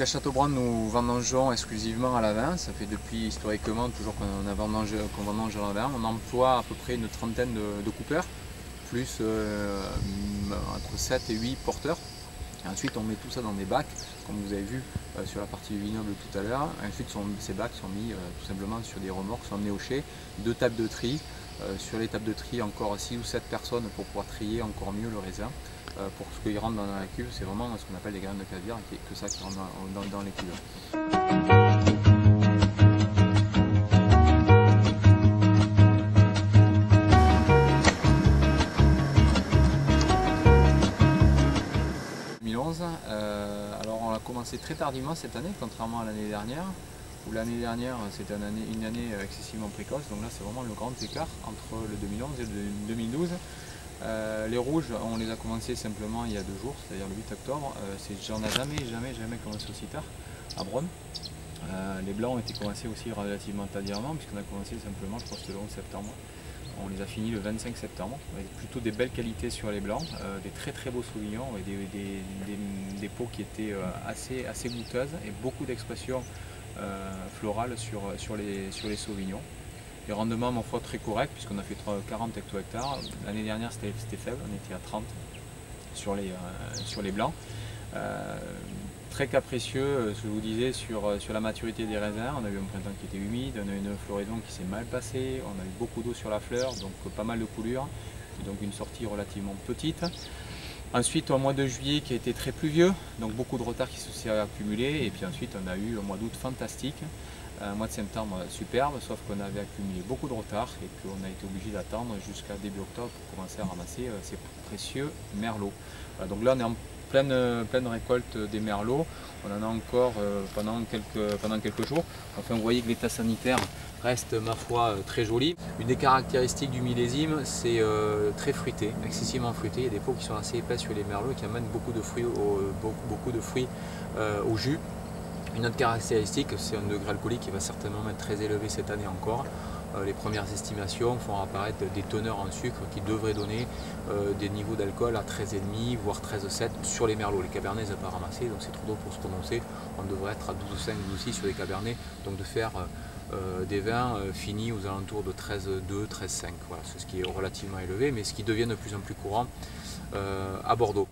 Donc à Châteaubrand, nous vendangeons exclusivement à la vin. Ça fait depuis historiquement toujours qu'on vendange à la vin. On emploie à peu près une trentaine de coupeurs, plus entre 7 et 8 porteurs. Et ensuite on met tout ça dans des bacs, comme vous avez vu sur la partie du vignoble tout à l'heure. Ensuite ces bacs sont mis tout simplement sur des remorques, sont emmenés au chai, 2 tables de tri. Sur les tables de tri, encore 6 ou 7 personnes pour pouvoir trier encore mieux le raisin. Pour ce qu'il rentre dans la cuve, c'est vraiment ce qu'on appelle des graines de caviar, et que ça qui rentre dans les cuves. Alors on a commencé très tardivement cette année, contrairement à l'année dernière, où l'année dernière c'était une année excessivement précoce, donc là c'est vraiment le grand écart entre le 2011 et le 2012. Les rouges, on les a commencés simplement il y a 2 jours, c'est-à-dire le 8 octobre. J'en ai jamais commencé aussi tard à Bronn. Les blancs ont été commencés aussi relativement tardivement, puisqu'on a commencé simplement, je crois que c'était le 11 septembre. On les a finis le 25 septembre, avec plutôt des belles qualités sur les blancs, des très beaux sauvignons, avec des peaux qui étaient assez goûteuses et beaucoup d'expressions florales sur les sauvignons. Les rendements, ma foi, très corrects, puisqu'on a fait 40 hecto-hectares. L'année dernière, c'était faible, on était à 30 sur les blancs. Très capricieux, ce que je vous disais, sur la maturité des raisins. On a eu un printemps qui était humide, on a eu une floraison qui s'est mal passée, on a eu beaucoup d'eau sur la fleur, donc pas mal de coulures, et donc une sortie relativement petite. Ensuite, au mois de juillet qui a été très pluvieux, donc beaucoup de retard qui s'est accumulé, et puis ensuite on a eu un mois d'août fantastique, un mois de septembre superbe, sauf qu'on avait accumulé beaucoup de retard et qu'on a été obligé d'attendre jusqu'à début octobre pour commencer à ramasser ces précieux merlots. Voilà, donc là on est en pleine récolte des merlots, on en a encore pendant quelques jours. Enfin, vous voyez que l'état sanitaire reste, ma foi, très joli. Une des caractéristiques du millésime, c'est très fruité, excessivement fruité. Il y a des peaux qui sont assez épaisses sur les merlots et qui amènent beaucoup de fruits au jus. Une autre caractéristique, c'est un degré alcoolique qui va certainement être très élevé cette année encore. Les premières estimations font apparaître des teneurs en sucre qui devraient donner des niveaux d'alcool à 13,5 voire 13,7 sur les merlots. Les cabernets ne sont pas ramassés, donc c'est trop tôt pour se prononcer. On devrait être à 12,5, 12,6 sur les cabernets, donc de faire des vins finis aux alentours de 13,2, 13,5. Voilà, c'est ce qui est relativement élevé, mais ce qui devient de plus en plus courant à Bordeaux.